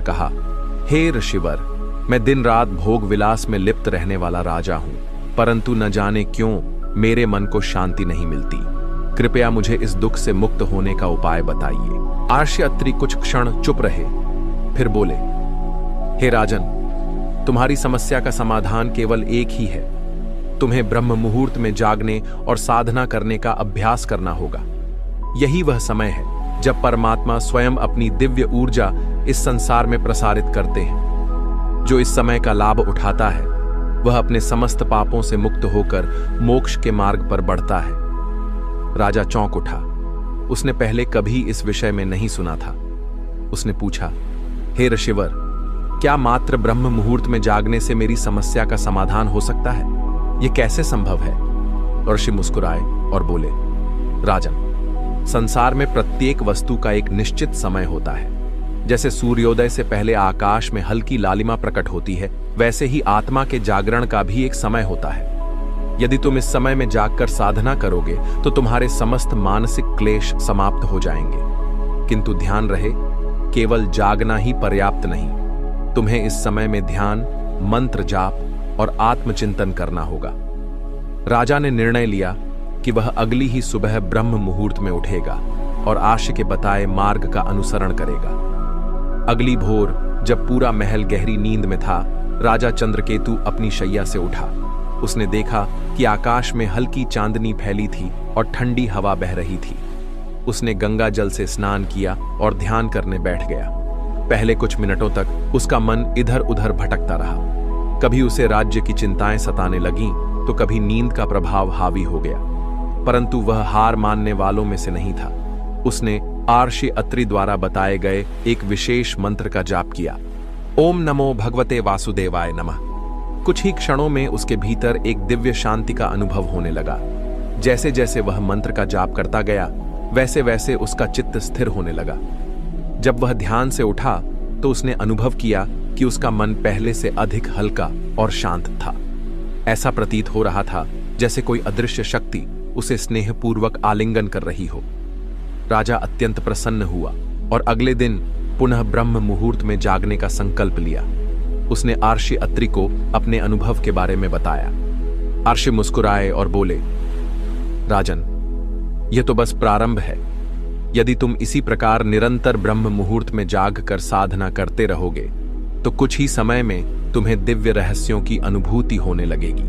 कहा, हे ऋषिवर, मैं दिन रात भोग विलास में लिप्त रहने वाला राजा हूं, परंतु न जाने क्यों मेरे मन को शांति नहीं मिलती। कृपया मुझे इस दुख से मुक्त होने का उपाय बताइए। आर्ष्य अत्रि कुछ क्षण चुप रहे, फिर बोले, हे राजन, तुम्हारी समस्या का समाधान केवल एक ही है। तुम्हें ब्रह्म मुहूर्त में जागने और साधना करने का अभ्यास करना होगा। यही वह समय है जब परमात्मा स्वयं अपनी दिव्य ऊर्जा इस संसार में प्रसारित करते हैं। जो इस समय का लाभ उठाता है वह अपने समस्त पापों से मुक्त होकर मोक्ष के मार्ग पर बढ़ता है। राजा चौंक उठा। उसने पहले कभी इस विषय में नहीं सुना था। उसने पूछा, हे ऋषिवर, क्या मात्र ब्रह्म मुहूर्त में जागने से मेरी समस्या का समाधान हो सकता है? यह कैसे संभव है? ऋषि मुस्कुराए और बोले, राजन, संसार में प्रत्येक वस्तु का एक निश्चित समय होता है। जैसे सूर्योदय से पहले आकाश में हल्की लालिमा प्रकट होती है, वैसे ही आत्मा के जागरण का भी एक समय होता है। यदि तुम इस समय में जागकर साधना करोगे तो तुम्हारे समस्त मानसिक क्लेश समाप्त हो जाएंगे। किंतु ध्यान रहे, केवल जागना ही पर्याप्त नहीं। तुम्हें इस समय में ध्यान, मंत्र जाप और आत्मचिंतन करना होगा। राजा ने निर्णय लिया कि वह अगली ही सुबह ब्रह्म मुहूर्त में उठेगा और आर्ष्य के बताए मार्ग का अनुसरण करेगा। अगली भोर जब पूरा महल गहरी नींद में था, राजा चंद्रकेतु अपनी शैया से उठा। उसने देखा कि आकाश में हल्की चांदनी फैली थी और ठंडी हवा बह रही थी। उसने गंगा जल से स्नान किया और ध्यान करने बैठ गया। पहले कुछ मिनटों तक उसका मन इधर उधर भटकता रहा। कभी उसे राज्य की चिंताएं सताने लगीं तो कभी नींद का प्रभाव हावी हो गया, परंतु वह हार मानने वालों में से नहीं था। उसने आर्षि अत्रि द्वारा बताए गए एक विशेष मंत्र का जाप किया। ओम नमो भगवते वासुदेवाय नमः। कुछ ही क्षणों में उसके भीतर एक दिव्य शांति का अनुभव होने लगा। जैसे जैसे वह मंत्र का जाप करता गया, वैसे वैसे उसका चित्त स्थिर होने लगा। जब वह ध्यान से उठा तो उसने अनुभव किया कि उसका मन पहले से अधिक हल्का और शांत था। ऐसा प्रतीत हो रहा था जैसे कोई अदृश्य शक्ति उसे स्नेहपूर्वक आलिंगन कर रही हो। राजा अत्यंत प्रसन्न हुआ और अगले दिन पुनः ब्रह्म मुहूर्त में जागने का संकल्प लिया। उसने आर्षि अत्रि को अपने अनुभव के बारे में बताया। आर्षि मुस्कुराए और बोले, राजन, यह तो बस प्रारंभ है। यदि तुम इसी प्रकार निरंतर ब्रह्म मुहूर्त में जाग कर साधना करते रहोगे तो कुछ ही समय में तुम्हें दिव्य रहस्यों की अनुभूति होने लगेगी।